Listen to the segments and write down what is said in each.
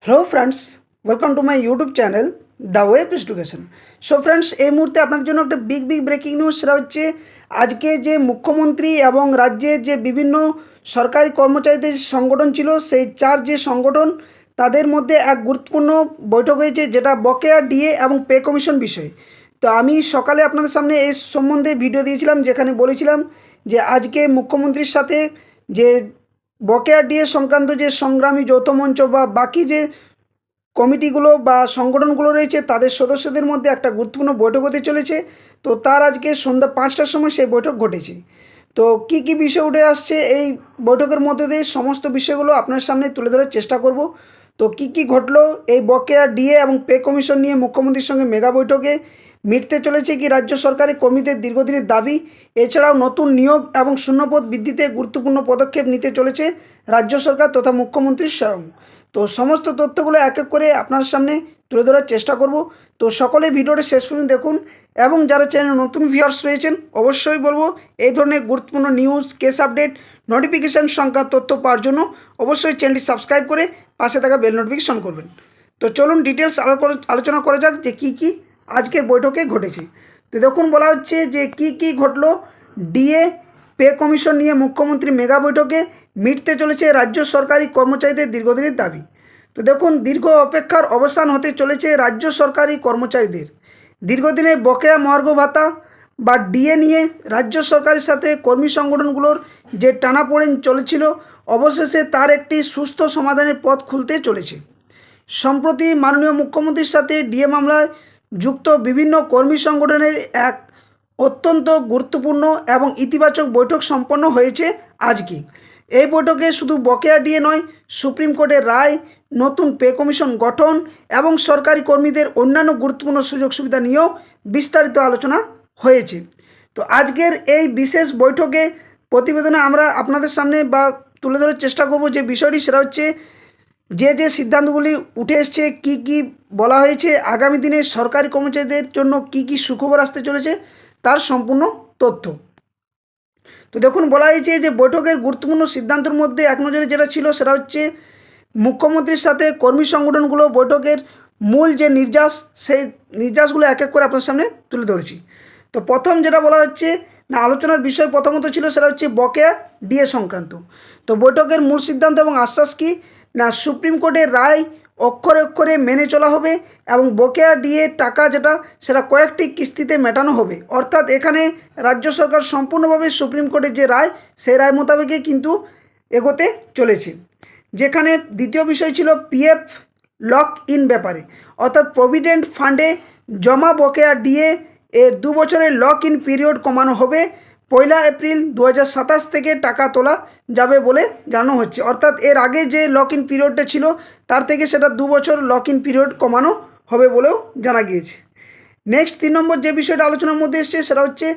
Hello friends, welcome to my YouTube channel the web education. So friends, এই মুহূর্তে আপনাদের জন্য একটা বিগ ব্রেকিং নিউজ। সেটা হচ্ছে আজকে যে মুখ্যমন্ত্রী এবং রাজ্যের যে বিভিন্ন সরকারি কর্মচারীদের সংগঠন ছিল, সেই চার যে সংগঠন তাদের মধ্যে এক গুরুত্বপূর্ণ বৈঠক হয়েছে, যেটা বকেয়া ডিএ এবং পে কমিশন বিষয়। তো আমি সকালে আপনাদের সামনে এই সম্বন্ধে ভিডিও দিয়েছিলাম, যেখানে বলেছিলাম যে আজকে মুখ্যমন্ত্রীর সাথে যে বকেয়া ডিএ সংক্রান্ত যে সংগ্রামী যৌথ মঞ্চ বা বাকি যে কমিটিগুলো বা সংগঠনগুলো রয়েছে, তাদের সদস্যদের মধ্যে একটা গুরুত্বপূর্ণ বৈঠক হতে চলেছে। তো তার আজকে সন্ধ্যা 5টার সময় সেই বৈঠক ঘটেছে। তো কি কি বিষয় উঠে আসছে এই বৈঠকের মধ্যে দিয়ে সমস্ত বিষয়গুলো আপনার সামনে তুলে ধরার চেষ্টা করব। তো কি কি ঘটলো এই বকেয়া ডিএ এবং পে কমিশন নিয়ে মুখ্যমন্ত্রীর সঙ্গে মেগা বৈঠকে, মিটতে চলেছে কি রাজ্য সরকারের কর্মীদের দীর্ঘদিনের দাবি, এছাড়াও নতুন নিয়োগ এবং শূন্যপদ বৃদ্ধিতে গুরুত্বপূর্ণ পদক্ষেপ নিতে চলেছে রাজ্য সরকার তথা মুখ্যমন্ত্রী স্বয়ং। তো সমস্ত তথ্যগুলো এক এক করে আপনার সামনে তুলে ধরার চেষ্টা করব। তো সকলে ভিডিওটা শেষ পর্যন্ত দেখুন, এবং যারা চ্যানেলে নতুন ভিউয়ার্স রয়েছেন অবশ্যই বলবো এই ধরনের গুরুত্বপূর্ণ নিউজ, কেস আপডেট, নোটিফিকেশান সংক্রান্ত তথ্য পাওয়ার জন্য অবশ্যই চ্যানেলটি সাবস্ক্রাইব করে পাশে থাকা বেল নোটিফিকেশন করবেন। তো চলুন ডিটেলস আলোচনা করা যাক যে কী কী আজকের বৈঠকে ঘটেছে। তো দেখুন, বলা হচ্ছে যে কি ঘটলো ডিএ পে কমিশন নিয়ে মুখ্যমন্ত্রী মেগা বৈঠকে, মিটতে চলেছে রাজ্য সরকারি কর্মচারীদের দীর্ঘদিনের দাবি। তো দেখুন, দীর্ঘ অপেক্ষার অবসান হতে চলেছে রাজ্য সরকারি কর্মচারীদের দীর্ঘদিনের বকেয়া মহার্ঘ ভাতা বা ডিএ নিয়ে রাজ্য সরকারের সাথে কর্মী সংগঠনগুলোর যে টানাপোড়েন চলেছিল, অবশেষে তার একটি সুস্থ সমাধানের পথ খুলতে চলেছে। সম্প্রতি মাননীয় মুখ্যমন্ত্রীর সাথে ডিএ মামলায় যুক্ত বিভিন্ন কর্মী সংগঠনের এক অত্যন্ত গুরুত্বপূর্ণ এবং ইতিবাচক বৈঠক সম্পন্ন হয়েছে আজকে। এই বৈঠকে শুধু বকেয়া ডিএ নয়, সুপ্রিম কোর্টের রায়, নতুন পে কমিশন গঠন এবং সরকারি কর্মীদের অন্যান্য গুরুত্বপূর্ণ সুযোগ সুবিধা নিয়েও বিস্তারিত আলোচনা হয়েছে। তো আজকের এই বিশেষ বৈঠকে প্রতিবেদনে আমরা আপনাদের সামনে বা তুলে ধরার চেষ্টা করব যে বিষয়টি, সেটা হচ্ছে যে সিদ্ধান্তগুলি উঠে এসছে, কি বলা হয়েছে, আগামী দিনে সরকারি কর্মচারীদের জন্য কি সুখবর আসতে চলেছে তার সম্পূর্ণ তথ্য। তো দেখুন, বলা হয়েছে যে বৈঠকের গুরুত্বপূর্ণ সিদ্ধান্তের মধ্যে এক নজরে যেটা ছিল সেটা হচ্ছে মুখ্যমন্ত্রীর সাথে কর্মী সংগঠনগুলো বৈঠকের মূল যে নির্যাস, সেই নির্যাসগুলো এক এক করে আপনার সামনে তুলে ধরেছি। তো প্রথম যেটা বলা হচ্ছে না, আলোচনার বিষয় প্রথমত ছিল সেটা হচ্ছে বকেয়া ডিএ সংক্রান্ত। তো বৈঠকের মূল সিদ্ধান্ত এবং আশ্বাস কি না, সুপ্রিম কোর্টের রায় অক্ষরে অক্ষরে মেনে চলা হবে এবং বকেয়া ডিএ টাকা যেটা সেটা কয়েকটি কিস্তিতে মেটানো হবে। অর্থাৎ এখানে রাজ্য সরকার সম্পূর্ণভাবে সুপ্রিম কোর্টের যে রায়, সেই রায় মোতাবেকই কিন্তু এগোতে চলেছে। যেখানে দ্বিতীয় বিষয় ছিল পিএফ লক ইন ব্যাপারে, অর্থাৎ প্রভিডেন্ট ফান্ডে জমা বকেয়া ডিএ এর 2 বছরের লক ইন পিরিয়ড কমানো হবে। 1 এপ্রিল 2027 থেকে টাকা তোলা যাবে বলে জানানো হচ্ছে। অর্থাৎ এর আগে যে লক ইন পিরিয়ডটা ছিল তার থেকে সেটা 2 বছর লক ইন পিরিয়ড কমানো হবে বলেও জানা গিয়েছে। নেক্সট 3 নম্বর যে বিষয়টা আলোচনার মধ্যে এসছে সেটা হচ্ছে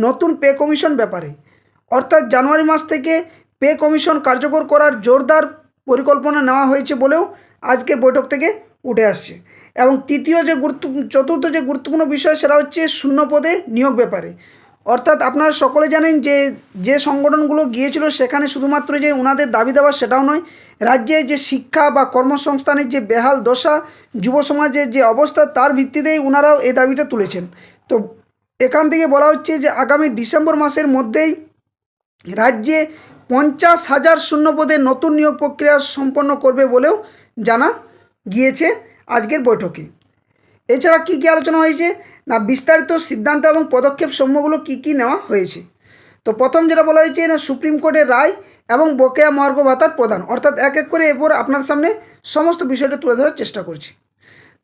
নতুন পে কমিশন ব্যাপারে। অর্থাৎ জানুয়ারি মাস থেকে পে কমিশন কার্যকর করার জোরদার পরিকল্পনা নেওয়া হয়েছে বলেও আজকের বৈঠক থেকে উঠে আসছে। এবং চতুর্থ যে গুরুত্বপূর্ণ বিষয় সেটা হচ্ছে শূন্য পদে নিয়োগ ব্যাপারে। অর্থাৎ আপনারা সকলে জানেন যে সংগঠনগুলো গিয়েছিল সেখানে শুধুমাত্র যে ওনাদের দাবি দেওয়া সেটাও নয়, রাজ্যে যে শিক্ষা বা কর্মসংস্থানের যে বেহাল দশা, যুব সমাজের যে অবস্থা, তার ভিত্তিতেই ওনারাও এই দাবিটা তুলেছেন। তো এখান থেকে বলা হচ্ছে যে আগামী ডিসেম্বর মাসের মধ্যেই রাজ্যে 50,000 শূন্যপদে নতুন নিয়োগ প্রক্রিয়া সম্পন্ন করবে বলেও জানা গিয়েছে আজকের বৈঠকে। এছাড়া কি আলোচনা হয়েছে না, বিস্তারিত সিদ্ধান্ত এবং পদক্ষেপ সমূহগুলো কি নেওয়া হয়েছে। তো প্রথম যেটা বলা হয়েছে না, সুপ্রিম কোর্টের রায় এবং বকেয়া মহার্ঘ ভাতার প্রদান। অর্থাৎ এক এক করে এরপর আপনার সামনে সমস্ত বিষয়টা তুলে ধরার চেষ্টা করছি।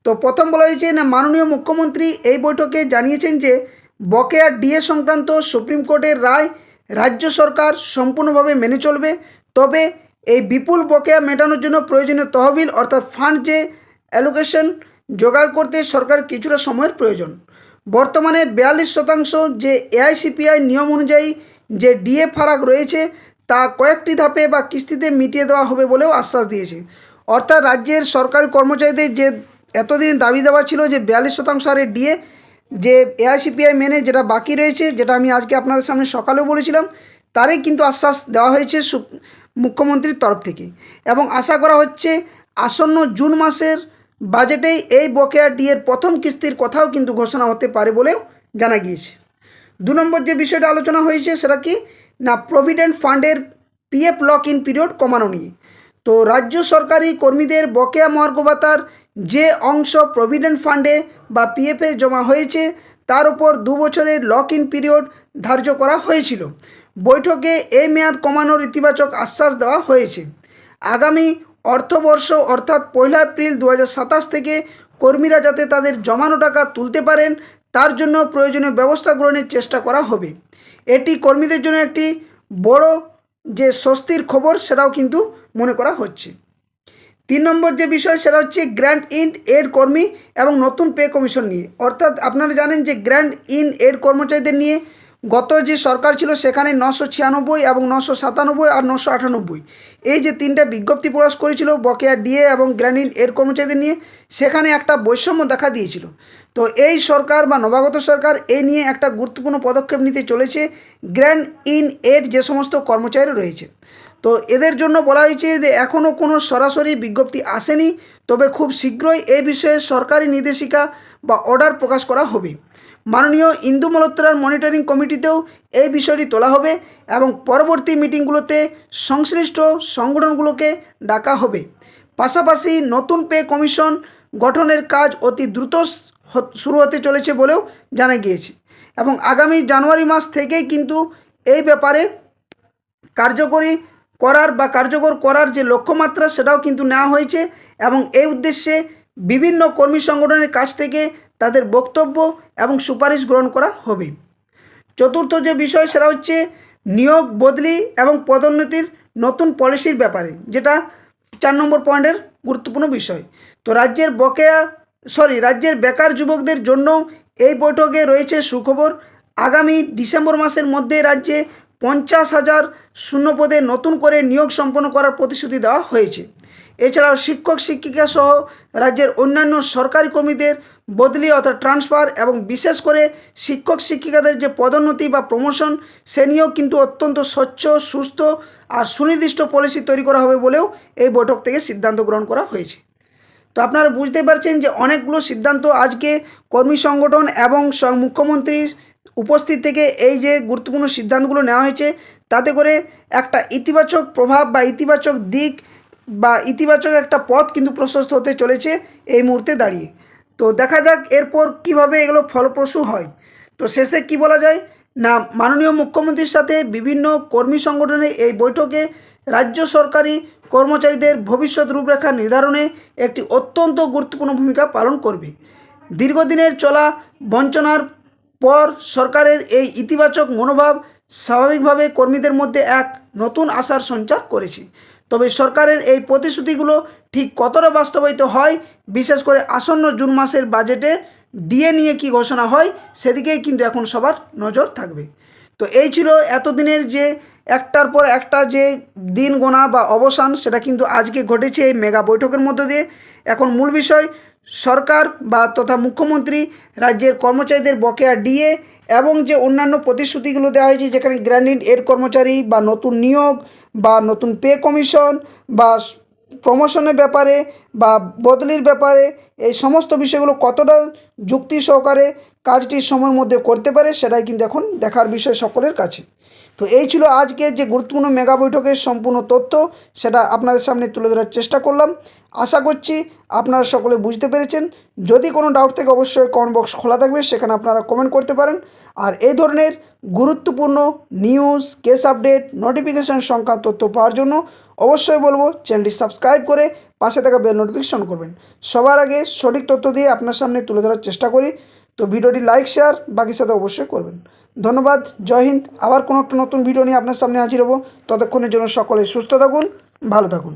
তো প্রথম বলা হয়েছে না, মাননীয় মুখ্যমন্ত্রী এই বৈঠকে জানিয়েছেন যে বকেয়া ডিএ সংক্রান্ত সুপ্রিম কোর্টের রায় রাজ্য সরকার সম্পূর্ণভাবে মেনে চলবে। তবে এই বিপুল বকেয়া মেটানোর জন্য প্রয়োজনীয় তহবিল অর্থাৎ ফান্ড যে অ্যালোকেশন জোগাড় করতে সরকার কিছুটা সময়ের প্রয়োজন। বর্তমানে 42% যে এআইসিপিআই নিয়ম অনুযায়ী যে ডিএ ফারাক রয়েছে তা কয়েকটি ধাপে বা কিস্তিতে মিটিয়ে দেওয়া হবে বলেও আশ্বাস দিয়েছে। অর্থাৎ রাজ্যের সরকারি কর্মচারীদের যে এতদিন দাবি দেওয়া ছিল যে 42% হারে ডিএ যে এআইসিপিআই মেনে যেটা বাকি রয়েছে, যেটা আমি আজকে আপনাদের সামনে সকালেও বলেছিলাম, তারই কিন্তু আশ্বাস দেওয়া হয়েছে মুখ্যমন্ত্রীর তরফ থেকে। এবং আশা করা হচ্ছে আসন্ন জুন মাসের বাজেটেই এই বকেয়া ডিএর প্রথম কিস্তির কথাও কিন্তু ঘোষণা হতে পারে বলেও জানা গিয়েছে। 2 নম্বর যে বিষয়টা আলোচনা হয়েছে সেটা কি না, প্রভিডেন্ট ফান্ডের পিএফ লক ইন পিরিয়ড কমানো নিয়ে। তো রাজ্য সরকারি কর্মীদের বকেয়া মহার্ঘ ভাতার যে অংশ প্রভিডেন্ট ফান্ডে বা পিএফে জমা হয়েছে তার উপর 2 বছরের লক ইন পিরিয়ড ধার্য করা হয়েছিল। বৈঠকে এই মেয়াদ কমানোর ইতিবাচক আশ্বাস দেওয়া হয়েছে। আগামী অর্থবর্ষ অর্থাৎ 1 এপ্রিল 2027 থেকে কর্মীরা যাতে তাদের জমানো টাকা তুলতে পারেন তার জন্য প্রয়োজনীয় ব্যবস্থা গ্রহণের চেষ্টা করা হবে। এটি কর্মীদের জন্য একটি বড় যে স্বস্তির খবর সেটাও কিন্তু মনে করা হচ্ছে। 3 নম্বর যে বিষয় সেটা হচ্ছে গ্র্যান্ট ইন এড কর্মী এবং নতুন পে কমিশন নিয়ে। অর্থাৎ আপনারা জানেন যে গ্র্যান্ট ইন এড কর্মচারীদের নিয়ে গত যে সরকার ছিল সেখানে 996 এবং 997 আর 998 এই যে 3টা বিজ্ঞপ্তি প্রকাশ করেছিল বকেয়া ডিএ এবং গ্র্যান্ট ইন এড কর্মচারীদের নিয়ে, সেখানে একটা বৈষম্য দেখা দিয়েছিল। তো এই সরকার বা নবাগত সরকার এই নিয়ে একটা গুরুত্বপূর্ণ পদক্ষেপ নিতে চলেছে। গ্র্যান্ট ইন এড যে সমস্ত কর্মচারী রয়েছে তো এদের জন্য বলা হয়েছে যে এখনও কোনো সরাসরি বিজ্ঞপ্তি আসেনি, তবে খুব শীঘ্রই এই বিষয়ে সরকারি নির্দেশিকা বা অর্ডার প্রকাশ করা হবে। মাননীয় ইন্দু মালহোত্রার মনিটরিং কমিটিতেও এই বিষয়টি তোলা হবে এবং পরবর্তী মিটিংগুলোতে সংশ্লিষ্ট সংগঠনগুলোকে ডাকা হবে। পাশাপাশি নতুন পে কমিশন গঠনের কাজ অতি দ্রুত শুরু হতে চলেছে বলেও জানা গিয়েছে এবং আগামী জানুয়ারি মাস থেকেই কিন্তু এই ব্যাপারে কার্যকর করার যে লক্ষ্যমাত্রা সেটাও কিন্তু নেওয়া হয়েছে এবং এই উদ্দেশ্যে বিভিন্ন কর্মী সংগঠনের কাছ থেকে তাদের বক্তব্য এবং সুপারিশ গ্রহণ করা হবে। চতুর্থ যে বিষয় সেটা হচ্ছে নিয়োগ, বদলি এবং পদোন্নতির নতুন পলিসির ব্যাপারে, যেটা 4 নম্বর পয়েন্টের গুরুত্বপূর্ণ বিষয়। তো রাজ্যের বেকার যুবকদের জন্য এই বৈঠকে রয়েছে সুখবর। আগামী ডিসেম্বর মাসের মধ্যে রাজ্যে 50,000 শূন্যপদে নতুন করে নিয়োগ সম্পন্ন করার প্রতিশ্রুতি দেওয়া হয়েছে। এছাড়াও শিক্ষক শিক্ষিকা সহ রাজ্যের অন্যান্য সরকারি কর্মীদের বদলি অর্থাৎ ট্রান্সফার এবং বিশেষ করে শিক্ষক শিক্ষিকাদের যে পদোন্নতি বা প্রমোশন সে নিয়েও কিন্তু অত্যন্ত স্বচ্ছ, সুস্থ আর সুনির্দিষ্ট পলিসি তৈরি করা হবে বলেও এই বৈঠক থেকে সিদ্ধান্ত গ্রহণ করা হয়েছে। তো আপনারা বুঝতে পারছেন যে অনেকগুলো সিদ্ধান্ত আজকে কর্মী সংগঠন এবং মুখ্যমন্ত্রীর উপস্থিত থেকে এই যে গুরুত্বপূর্ণ সিদ্ধান্তগুলো নেওয়া হয়েছে তাতে করে একটা ইতিবাচক প্রভাব বা ইতিবাচক দিক বা ইতিবাচক একটা পথ কিন্তু প্রশস্ত হতে চলেছে এই মুহূর্তে দাঁড়িয়ে। তো দেখা যাক এরপর কিভাবে এগুলো ফলপ্রসূ হয়। তো শেষে কি বলা যায় না, মাননীয় মুখ্যমন্ত্রীর সাথে বিভিন্ন কর্মী সংগঠনের এই বৈঠকে রাজ্য সরকারি কর্মচারীদের ভবিষ্যৎ রূপরেখা নির্ধারণে একটি অত্যন্ত গুরুত্বপূর্ণ ভূমিকা পালন করবে। দীর্ঘদিনের চলা বঞ্চনার পর সরকারের এই ইতিবাচক মনোভাব স্বাভাবিকভাবে কর্মীদের মধ্যে এক নতুন আশার সঞ্চার করেছে। তবে সরকারের এই প্রতিশ্রুতিগুলো ঠিক কতটা বাস্তবায়িত হয়, বিশেষ করে আসন্ন জুন মাসের বাজেটে ডিএ নিয়ে কি ঘোষণা হয় সেদিকেই কিন্তু এখন সবার নজর থাকবে। তো এই ছিল এতদিনের যে একটার পর একটা যে দিন গোনা বা অবসান সেটা কিন্তু আজকে ঘটেছে এই মেগা বৈঠকের মধ্য দিয়ে। এখন মূল বিষয় সরকার বা তথা মুখ্যমন্ত্রী রাজ্যের কর্মচারীদের বকেয়া ডিএ এবং যে অন্যান্য প্রতিশ্রুতিগুলো দেওয়া হয়েছে যেখানে গ্র্যান্ট ইন এড কর্মচারী বা নতুন নিয়োগ বা নতুন পে কমিশন বা প্রমোশনের ব্যাপারে বা বদলির ব্যাপারে এই সমস্ত বিষয়গুলো কতটা যুক্তি সহকারে কাজটি সময়ের মধ্যে করতে পারে সেটাই কিন্তু এখন দেখার বিষয় সকলের কাছে। তো এই ছিল আজকে যে গুরুত্বপূর্ণ মেগা বৈঠকের সম্পূর্ণ তথ্য, সেটা আপনাদের সামনে তুলে ধরার চেষ্টা করলাম। আশা করছি আপনারা সকলে বুঝতে পেরেছেন। যদি কোনো ডাউট থাকে অবশ্যই কমেন্ট বক্স খোলা থাকবে, সেখানে আপনারা কমেন্ট করতে পারেন। আর এই ধরনের গুরুত্বপূর্ণ নিউজ, কেস আপডেট, নোটিফিকেশান সংক্রান্ত তথ্য পাওয়ার জন্য অবশ্যই বলবো চ্যানেলটি সাবস্ক্রাইব করে পাশে থাকা বেল নোটিফিকেশন করবেন। সবার আগে সঠিক তথ্য দিয়ে আপনার সামনে তুলে ধরার চেষ্টা করি। তো ভিডিওটি লাইক, শেয়ার বাকির সাথে অবশ্যই করবেন। ধন্যবাদ। জয় হিন্দ। আবার কোনো একটা নতুন ভিডিও নিয়ে আপনার সামনে হাজির হব। ততক্ষণের জন্য সকলে সুস্থ থাকুন, ভালো থাকুন।